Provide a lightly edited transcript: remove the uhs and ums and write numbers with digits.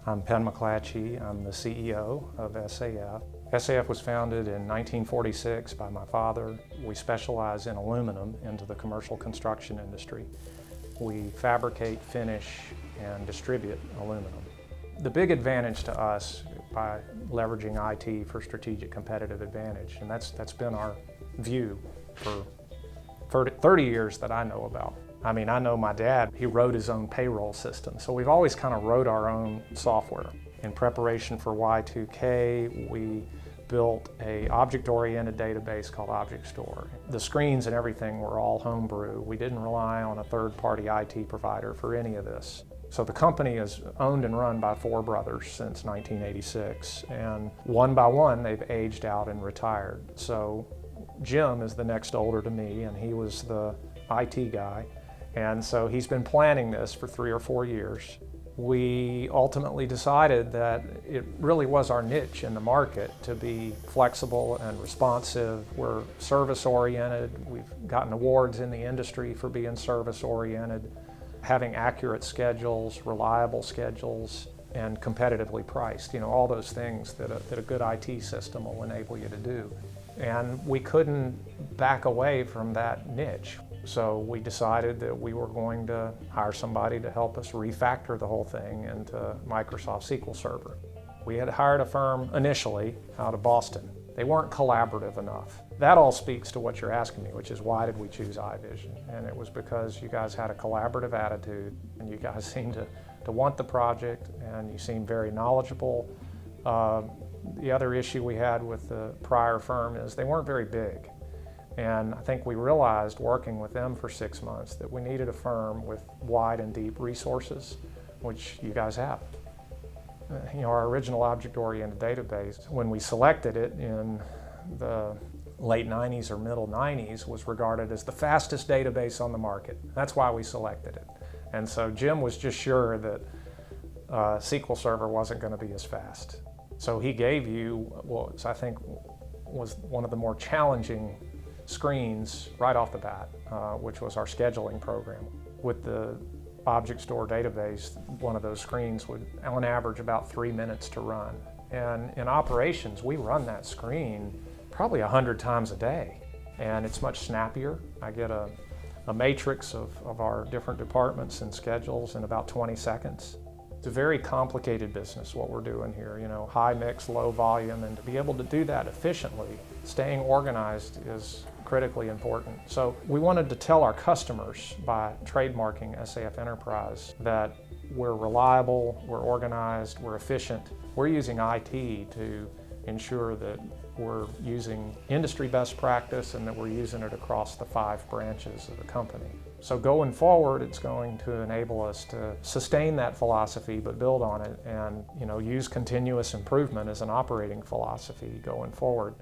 I'm Penn McClatchy. I'm the CEO of SAF. SAF was founded in 1946 by my father. We specialize in aluminum into the commercial construction industry. We fabricate, finish, and distribute aluminum. The big advantage to us by leveraging IT for strategic competitive advantage, and that's been our view for 30 years that I know about. I mean, I know my dad, he wrote his own payroll system, so we've always kind of wrote our own software. In preparation for Y2K, we built an object-oriented database called Object Store. The screens and everything were all homebrew. We didn't rely on a third-party IT provider for any of this. So the company is owned and run by 4 brothers since 1986, and one by one they've aged out and retired. So Jim is the next older to me, and he was the IT guy. And so he's been planning this for 3 or 4 years. We ultimately decided that it really was our niche in the market to be flexible and responsive. We're service-oriented. We've gotten awards in the industry for being service-oriented, having accurate schedules, reliable schedules, and competitively priced. You know, all those things that a good IT system will enable you to do. And we couldn't back away from that niche. So we decided that we were going to hire somebody to help us refactor the whole thing into Microsoft SQL Server. We had hired a firm initially out of Boston. They weren't collaborative enough. That all speaks to what you're asking me, which is why did we choose iVision? And it was because you guys had a collaborative attitude, and you guys seemed to want the project, and you seemed very knowledgeable. The other issue we had with the prior firm is they weren't very big. And I think we realized working with them for 6 months that we needed a firm with wide and deep resources, which you guys have. You know, our original object-oriented database, when we selected it in the late 90s or middle 90s, was regarded as the fastest database on the market. That's why we selected it. And so Jim was just sure that SQL Server wasn't going to be as fast. So he gave you what I think was one of the more challenging screens right off the bat, which was our scheduling program. With the Object Store database, one of those screens would, on average, about 3 minutes to run. And in operations, we run that screen probably 100 times a day. And it's much snappier. I get a matrix of our different departments and schedules in about 20 seconds. It's a very complicated business, what we're doing here, you know, high mix, low volume, and to be able to do that efficiently, staying organized is critically important. So we wanted to tell our customers by trademarking SAF Enterprise that we're reliable, we're organized, we're efficient. We're using IT to ensure that we're using industry best practice and that we're using it across the 5 branches of the company. So going forward, it's going to enable us to sustain that philosophy but build on it and, you know, use continuous improvement as an operating philosophy going forward.